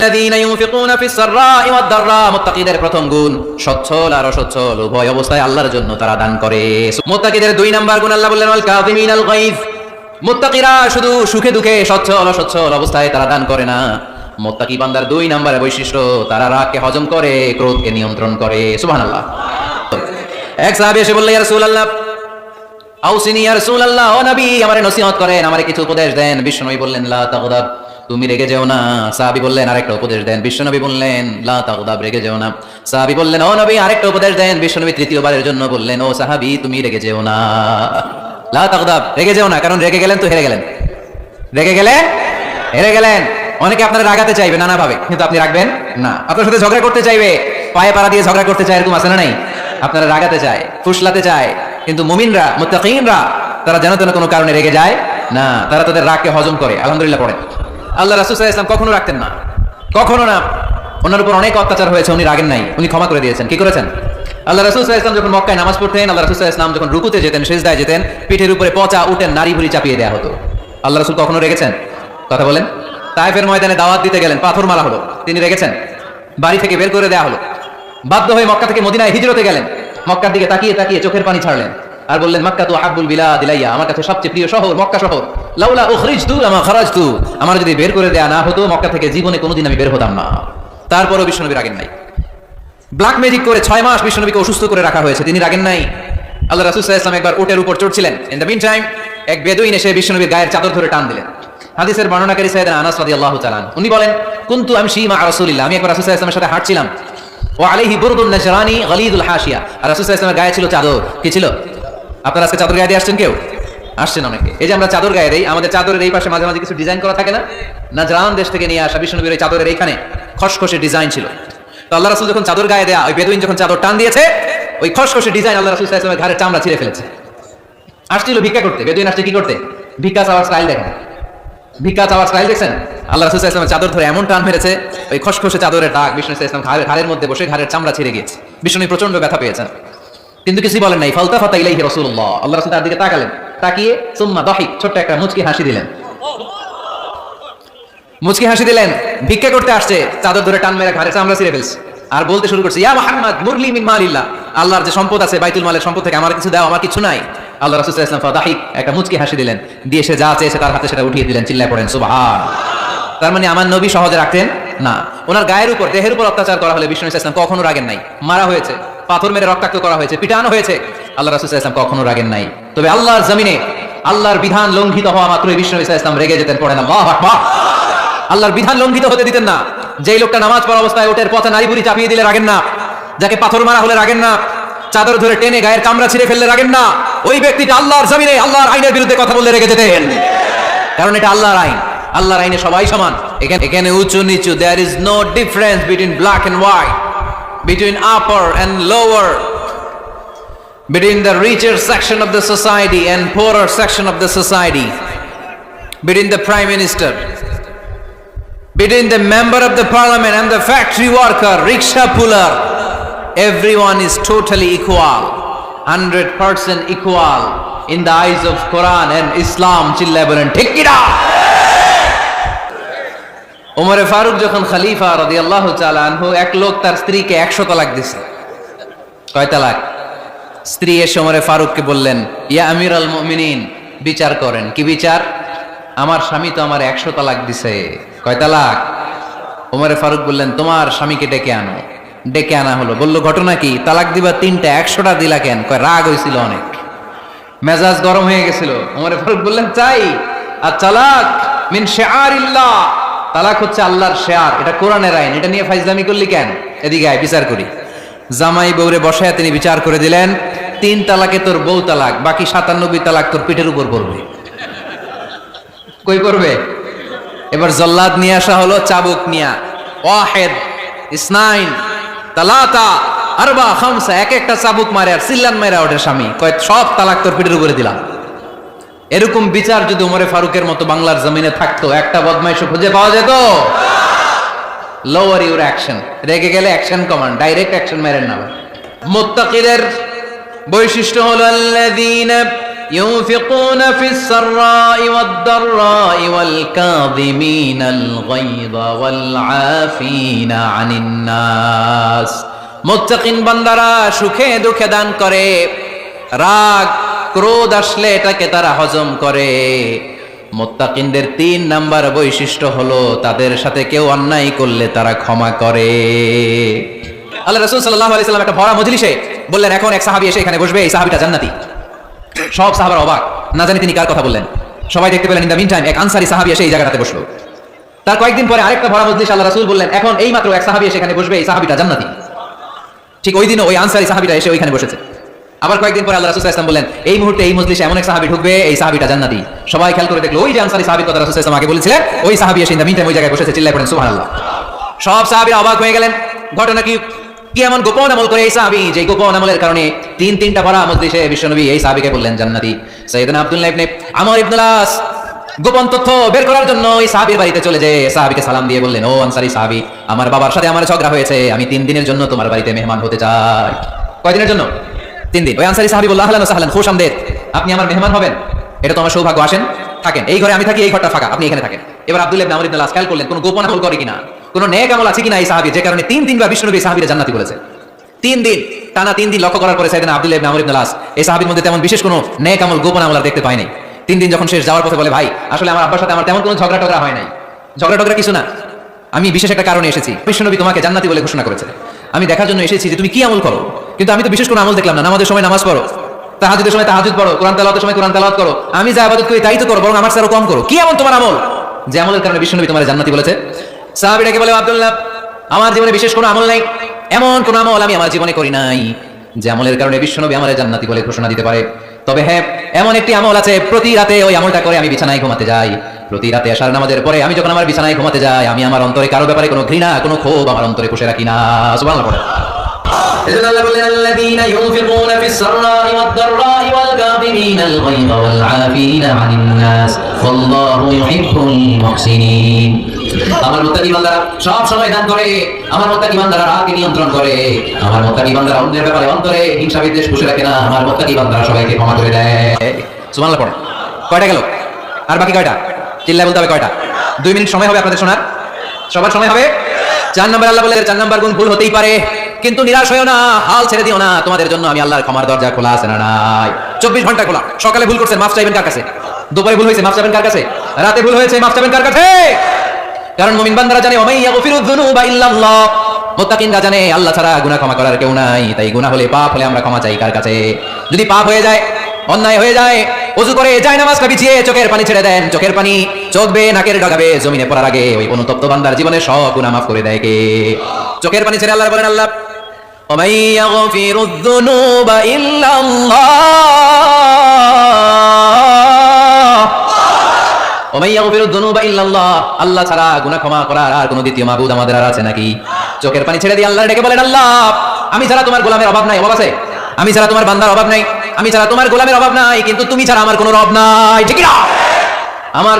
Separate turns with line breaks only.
الذين ينفقون في السراء والضراء মুত্তাকিদের প্রথম গুণ সচ্ছল আর অসচ্ছল উভয় অবস্থায় আল্লাহর জন্য তারা দান করে। মুত্তাকিদের দুই নাম্বার গুণ আল্লাহ বললেন ওয়াল কাযিমিনাল গায়জ। মুত্তাকিরা শুধু সুখে দুঃখে সচ্ছল অসচ্ছল অবস্থায় তারা দান করে না। মুত্তাকি বান্দার দুই নাম্বার বৈশিষ্ট্য, তারা রাগকে হজম করে, ক্রোধকে নিয়ন্ত্রণ করে। সুবহানাল্লাহ। এক সাহাবী এসে বললেন ইয়া রাসূলুল্লাহ আউসিনি ইয়া রাসূলুল্লাহ, ও নবী আমারে নসিহত করেন, আমারে কিছু উপদেশ দেন। বিশ্বনবী বললেন লা তাগদাব, তুমি রেগে যেও না। সাহাবী বললেন আরেকটা উপদেশ দেন। বিশ্বনবী বললেন লা তাগদাব, রেগে যেও না। সাহাবী বললেন ও নবী আরেকটা উপদেশ দেন। বিশ্বনবী তৃতীয়বারের জন্য বললেন ও সাহাবী তুমি রেগে যেও না, লা তাগদাব, রেগে যেও না। কারণ রেগে গেলেন তো হেরে গেলেন, রেগে গেলে হেরে গেলেন। অনেকে আপনারা রাগাতে চাইবে নানা ভাবে, কিন্তু আপনি রাখবেন না। আপনার সাথে ঝগড়া করতে চাইবে, পায়ে পাড়া দিয়ে ঝগড়া করতে চায়, এরকম আছে না নাই? আপনারা রাগাতে চায়, ফুসলাতে চায়, কিন্তু মুমিনরা মুত্তাকিনরা তারা যেন তেন কোনো কারণে রেগে যায় না, তারা তাদের রাগকে হজম করে। আলহামদুলিল্লাহ পড়েন। আল্লাহ রাসূল সাল্লাল্লাহু আলাইহি ওয়াসাল্লাম কখনো রাখতেন না, কখনো না। ওনার উপর অনেক অত্যাচার হয়েছে, উনি রাগেন নাই, উনি ক্ষমা করে দিয়েছেন। কি করেছেন? আল্লাহ রাসূল সাল্লাল্লাহু আলাইহি ওয়াসাল্লাম যখন মক্কায় নামাজ পড়তেন, আল্লাহ রাসূল সাল্লাল্লাহু আলাইহি ওয়াসাল্লাম যখন রুকুতে যেতেন, সিজদায় যেতেন, পিঠের উপরে পচা উটের নাড়ি ভুঁড়ি চাপিয়ে দেওয়া হতো। আল্লাহ রাসূল কখনো রেগেছেন? কথা বলেন। তায়েফের ময়দানে দাওয়াত দিতে গেলেন, পাথর মারা হলো, তিনি রেগেছেন? বাড়ি থেকে বের করে দেওয়া হলো, বাধ্য হয়ে মক্কা থেকে মদিনায় হিজরতে গেলেন। মক্কার দিকে তাকিয়ে তাকিয়ে চোখের পানি ছাড়লেন আর বললেন মাক্কা তু আহাব্বুল বিলাদ ইলাইয়া, আমার কাছে সবচেয়ে প্রিয় শহর মক্কা শহর। লাউলা উখরিজতু লামা খারাজতু, আমার যদি বের করে দেয়া না হতো মক্কা থেকে জীবনে কোনোদিন আমি বের হতাম না। তারপরও বিশ্বনবী রাগেন নাই। ব্ল্যাক ম্যাজিক করে 6 মাস বিশ্বনবীকে অসুস্থ করে রাখা হয়েছে, তিনি রাগেন নাই। আল্লাহ রাসূল সাল্লাল্লাহু আলাইহি ওয়াসাল্লাম একবার উটের উপর চড়ছিলেন। ইন দ্য মিন টাইম এক বেদুইন এসে বিশ্বনবীর গায়ের চাদর ধরে টান দিলেন। হাদিসের বর্ণনাকারী সাইয়েদনা আনাস রাদিয়াল্লাহু তাআলা উনি বলেন কুনতু আমশি মা রাসূলিল্লাহ, আমি একবার রাসূল সাল্লাল্লাহু আলাইহি ওয়াসাল্লামের সাথে হাঁটছিলাম। ওয়া আলাইহি বুরদুন নাজরানি গলিদুল হাশিয়া, আর রাসূল সাল্লাল্লাহু আলাইহি ওয়াসাল্লামের গায়ে ছিল চাদর। কি ছিল? আপনারা আজকে চাদর গায়ে দিয়ে আসছেন? কেউ আসছেন? অনেকে। এই যে আমরা চাদর গায়ে দেই, আমাদের চাদরের এই পাশে মাঝে মাঝে কিছু ডিজাইন করা থাকে না? নাজরান দেশ থেকে নিয়ে আসা বিশ্বনবীর এই চাদরের এইখানে খসখসে ডিজাইন ছিল। তো আল্লাহ রাসূল যখন চাদর গায়ে দেয়া, ওই বেদুইন যখন চাদর টান দিয়েছে, ওই খসখসে ডিজাইন আল্লাহ রাসূল সাল্লাল্লাহু আলাইহি ওয়াসাল্লামের ঘাড়ের চামড়া ছিঁড়ে ফেলেছে। আসছিল ভিক্ষা করতে, বেদুইন আসছে কি করতে? ভিক্ষা চাওয়ার স্টাইল দেখেন, ভিক্ষা চাওয়ার স্টাইল দেখছেন? আল্লাহ রাসূল সাল্লাল্লাহু আলাইহি ওয়াসাল্লামের চাদর ধরে এমন টান মেরেছে, ওই খসখসে চাদরের দাগ বিষ্ণু সাল্লাল্লাহু আলাইহি ওয়াসাল্লাম ঘাড়ের মধ্যে বসে ঘাড়ের চামড়া ছিঁড়ে গিয়েছে। বিষ্ণু প্রচন্ড ব্যথা পেয়েছেন, কিন্তু কিছুই বলেন নাই। ফালতাফাতা ইলাইহি রাসূলুল্লাহ, আল্লাহ রাসূল তার দিকে তাকালেন, তাকিয়ে সুম্মা দাহিক, ছোট্ট একটা মুচকি হাসি দিলেন। মুচকি হাসি দিলেন। ভিক্ষা করতে আসছে, চাদর ধরে টান মেরে ঘাড়ের চামড়া ছিঁড়ে ফেলছে, আর বলতে শুরু করছে ইয়া মুহাম্মদ মুরলি মিন মালিল্লাহ, আল্লাহর যে সম্পদ আছে বাইতুল মালের সম্পদ থেকে আমার কিছু দাও, আমার কিছু নাই। আল্লাহ রাসূল সাল্লাল্লাহু আলাইহি ওয়াসাল্লাম ফাদাহিক, একটা মুচকি হাসি দিলেন, দিয়ে সে যা চেয়েছে তার হাতে সেটা উঠিয়ে দিলেন। চিল্লায় পড়েন সুবহান। তার মানে আমার নবী সহজে রাখতেন না। ওনার গায়ের উপর দেহের উপর অত্যাচার করা হলে বিষ্ণু সাল্লাল্লাহু আলাইহি ওয়াসাল্লাম কখনো রাগেন নাই। মারা হয়েছে, পাথর মেরে রক্তাক্ত করা হয়েছে, পিটানো হয়েছে, আল্লাহ রাসূল সাল্লাল্লাহু আলাইহি ওয়াসাল্লাম কখনো রাগেন নাই। তবে আল্লাহর জমিনে আল্লাহর বিধান লঙ্ঘিত হওয়া মাত্রই বিষ্ণু সাল্লাল্লাহু আলাইহি ওয়াসাল্লাম রেগে যেতেন। পড়েন আল্লাহু আকবার। আল্লাহর বিধান লঙ্ঘিত হতে দিতেন না। যেই লোকটা নামাজ পড়া অবস্থায় উটের পচা নাড়ি ভুঁড়ি চাপিয়ে দিলে রাগেন না, যাকে পাথর মারা হলে রাগেন না, চাদর ধরে টেনে গায়ের চামড়া ছিঁড়ে ফেললে রাগেন না, ওই ব্যক্তিটা আল্লাহর জমিনে আল্লাহর আইনের বিরুদ্ধে কথা বললে রেগে যেতেন। কারণ এটা আল্লাহর আইন, আল্লাহর আইনে সবাই সমান। এখানে উঁচু নিচু, there is no difference between black and white, between upper and lower, between the richer section of the society and poorer section of the society, between the prime minister, between the member of the parliament and the factory worker, rickshaw puller. Everyone is totally equal, 100% equal in the eyes of Quran and Islam. চিল্লায় বলেন ঠিক কি না? ওমরে ফারুক যখন খলিফা রাদিয়াল্লাহু তাআলা আনহু, এক লোক তার স্ত্রীকে 100 তালাক দিয়েছে। কয় তালাক? স্ত্রী এসে ওমরে ফারুককে বললেন ইয়া আমিরাল মুমিনিন, বিচার করেন। কি বিচার? আমার স্বামী তো আমার 100 তালাক দিছে। কয় তালাক? ওমরে ফারুক বললেন তোমার স্বামীকে ডেকে আনো। ডেকে আনা হলো। বলল ঘটনা কি? তালাক দিবা 3টা, 100টা দিলা কেন? কয় রাগ হয়েছিল অনেক, মেজাজ গরম হয়ে গেছিল। ওমরে ফারুক বললেন চাই, আর তালাক মিন শিআরিল্লাহ, তালাক হচ্ছে আল্লাহর শেয়ার, এটা কোরআনের আইন, এটা নিয়ে ফাইজলামি করলি কেন? এদিকে আয় বিচার করি। জামাই বউরে বসায় তিনি বিচার করে দিলেন 3 তালাকে তোর বউ তালাক, বাকি 97 তালাক তোর পিঠের উপর পড়বে। কই পড়বে? এবার জল্লাদ নিয়ে আসা হলো, চাবুক নিয়া, ওয়াহিদ ইসনাইন তালাতা আরবা খামসা, এক একটা চাবুক মারে আর চিল্লান মারে ওঠে স্বামী, কয় সব তালাক তোর পিঠের উপরে দিলাম। এরকম বিচার যদি ওমরে ফারুকের মতো বাংলার জমিনে থাকতো, একটা বদমাইশও খুঁজে পাওয়া যেত? লোয়ার ইউর অ্যাকশন, রেগে গেলে অ্যাকশন কমান্ড, ডাইরেক্ট অ্যাকশন মেরেন না। মুত্তাকিদের বৈশিষ্ট্য হলো আল্লাযীনা ينفقون في السراء والضراء والكاظمين الغيظ والعافين عن الناس মুত্তাকিন বান্দারা সুখে দুঃখে দান করে, রাগ ক্রোধ আসলে এটাকে তারা হজম করে। মুত্তাকিনদের 3 নাম্বার বৈশিষ্ট্য হলো তাদের সাথে কেউ অন্যায় করলে তারা ক্ষমা করে। আল্লাহ রাসূল সাল্লাল্লাহু আলাইহি সাল্লাম একটা ভরা মজলিসে বললেন, এখন এক সাহাবী এসে এখানে বসবে, এই সাহাবীটা জান্নাতি। সব সাহাবারা অবাক, না জানি তিনি কার কথা বললেন। সবাই দেখতে পেলেন ইন দ্য মিন টাইম এক আনসারী সাহাবী এসে এই জায়গাটাতে বসলো। তার কয়েকদিন পরে আরেকটা ভরা মজলিস আল্লাহ রাসূল বললেন, এখন এই মাত্র এক সাহাবী এসে এখানে বসবে, এই সাহাবীটা জান্নাতি। ঠিক ওই দিনও ওই আনসারী সাহাবীটা এসে ওইখানে বসেছে। আবার কয়েকদিন পরে আল্লাহ রাসূল সাল্লাল্লাহু আলাইহি ওয়াসাল্লাম বললেন, এই মুহূর্তে এই মজলিসে এমন এক সাহাবী ঢুকবে, এই সাহাবীটা জান্নাতি। সবাই খেয়াল করে দেখলো, ওই যে আনসারী সাহাবীর কথা রাসূল সাল্লাল্লাহু আলাইহি ওয়াসাল্লাম আগে বলেছিলেন, ওই সাহাবী এসে ইন দ্য মিন টাইম ওই জায়গায় বসেছে। চিল্লায় পড়েন সুবহানাল্লাহ। সব সাহাবীরা অবাক হয়ে গেলেন। ঘটনা কি এমন গোপন আমল করে এই সাহাবী, যে গোপন আমলের কারণে তিনটা ভরা মজলিসে বিশ্বনবী এই সাহাবীকে বললেন জান্নাতি। সাইয়েদনা আব্দুল্লাহ ইবনে আমর ইবনুল আস গোপন তথ্য বের করার জন্য ওই সাহাবীর বাড়িতে চলে যেয়ে সাহাবীকে সালাম দিয়ে বললেন, ও আনসারী সাহাবী, আমার বাবার সাথে আমার ঝগড়া হয়েছে, আমি 3 দিনের জন্য তোমার বাড়িতে মেহমান হতে চাই। কয়দিনের জন্য? 3 দিন। ওই আনসারী সাহাবী বলল, আহলান ওয়া সাহলান, খুশ আমদেদ, আপনি আমার মেহমান হবেন, এটা তো আমার সৌভাগ্য, আসেন থাকেন, এই ঘরে আমি থাকি, এই ঘরটা ফাঁকা, আপনি এখানে থাকেন। এবার আব্দুল্লাহ ইবনে আমর ইবনুল আস খেয়াল করলেন কোন গোপন আমল করে কিনা, কোন নেক আমল আছে কিনা এই সাহাবী, যে কারণে 3 দিনবার বিশ্বনবী সাহাবীরা জান্নাতি বলেছে। 3 দিন টানা 3 দিন লক্ষ্য করার পরে সাইয়েদনা আব্দুল্লাহ ইবনে আমর ইবনুল আস এই সাহাবীর মধ্যে তেমন বিশেষ কোনো নেক আমল গোপন আমল আর দেখতে পায়নি। 3 দিন যখন শেষ, যাওয়ার পথে বলে, ভাই আসলে আমার আব্বার সাথে আমার তেমন কোনো ঝগড়া টগড়া হয় নাই, ঝগড়া টগড়া কিছু না, আমি বিশেষ একটা কারণে এসেছি, বিশ্বনবী তোমাকে জান্নাতি বলে ঘোষণা করেছে, আমি দেখার জন্য এসেছি যে তুমি কি আমল করো, কিন্তু আমি তো বিশেষ কোনো আমল দেখলাম না। নামাজের সময় নামাজ পড়ো, তাহাজ্জুদের সময় তাহাজ্জুদ পড়ো, কোরআন তেলাওয়াতের সময় কোরআন তেলাওয়াত করো, আমি যা ইবাদত করি তাই তো করো, বরং আমার চেয়ে আরো কম করো। কি এমন তোমার আমল যে আমলের কারণে বিশ্বনবী তোমার জান্নাতি বলেছে? সাহাবীটাকে বলে, আব্দুল্লাহ, আমার জীবনে বিশেষ কোনো আমল নাই, এমন কোনো আমল আমি আমার জীবনে করি নাই যে আমলের কারণে বিশ্বনবী আমার জান্নাতি বলে ঘোষণা দিতে পারে। তবে হ্যাঁ, এমন একটি আমল আছে, প্রতি রাতে ওই আমলটা করে আমি বিছানায় ঘুমাতে যাই। প্রতি রাতে আশার নামাজের পরে আমি যখন আমার বিছানায় ঘুমাতে যাই, আমি আমার অন্তরে কারো ব্যাপারে কোনো ঘৃণা, কোনো ক্ষোভ আমার অন্তরে পুষে রাখি না। সুবহানাল্লাহ পড়ে। এজন্য আল্লাহ বলেন, আল্লাযীনা ইউনফিকুনা ফিস সাররাই ওয়াদ দাররাই ওয়াল কাযিমিনাল গায়যা ওয়াল আফিনা আনিন নাস ওয়াল্লাহু ইউহিব্বুল মুহসিনিন। আমার মুত্তাকি বান্দারা সব সময় দান করে, আমার মুত্তাকি বান্দারা রাগকে নিয়ন্ত্রণ করে, আমার মুত্তাকি বান্দারা অন্যের ব্যাপারে অন্তরে হিংসা বিদ্বেষ পুষে রাখে না, আমার মুত্তাকি বান্দারা সবাইকে ক্ষমা করে দেয়। সুবহানাল্লাহ পড়ে। কয়টা গেল? আর বাকি কয়টা? চিল্লায় বলতে হবে কয়টা? 2 মিনিট সময় হবে আপনাদের শোনার, সবার সময় হবে। 4 নম্বর আল্লাহ বলে, 4 নম্বর গুণ ভুল হতেই পারে, কিন্তু নিরাশ হয়েও না, হাল ছেড়ে দিও না, তোমাদের জন্য আমি আল্লাহর ক্ষমার দরজা খোলা আছে না নাই? 24 ঘন্টা খোলা। সকালে ভুল করছেন, মাফ চাইবেন কার কাছে? দুপুরে ভুল হয়েছে, মাফ চাইবেন কার কাছে? রাতে ভুল হয়েছে, মাফ চাইবেন কার কাছে? কারণ মুমিন বান্দারা জানে, ওয়া মাইয়া গফিরুয যুনুবা ইল্লাল্লাহ, মুত্তাকিনরা জানে আল্লাহ ছাড়া গুনাহ ক্ষমা করার কেউ নাই। তাই গুনাহ হলে, পাপ হলে আমরা ক্ষমা চাই কার কাছে? যদি পাপ হয়ে যায়, অন্যায় হয়ে যায়, ওযু করে যায় নামাজটা বিছিয়ে চোখের পানি ছেড়ে দেন, চোখের পানি চোখবে, নাকের ডগাবে, জমিনে পড়ার আগে ওই অনুতপ্ত বান্দার জীবনের সব গুনাহ মাফ করে দেয় কে? চোখের পানি ছেড়ে আল্লাহ বলেন, আল্লাহ ওয়া মাইয়া গফিরুয যুনুবা ইল্লাল্লাহ, ওয়া মাইয়া গফিরুয যুনুবা ইল্লাল্লাহ, আল্লাহ ছাড়া গুনাহ ক্ষমা করার আর কোনো দ্বিতীয় মাবুদ আমাদের আর আছে নাকি? চোখের পানি ছেড়ে দিয়ে আল্লাহ ডেকে বলেন, আল্লাহ, আমি ছাড়া তোমার গোলামের অভাব নাই, অভাব আছে? আমি ছাড়া তোমার বান্দার অভাব নাই, আমি ছাড়া তোমার গোলামের অভাব নাই, কিন্তু তুমি ছাড়া আমার কোনো রব নাই, ঠিক না? আমার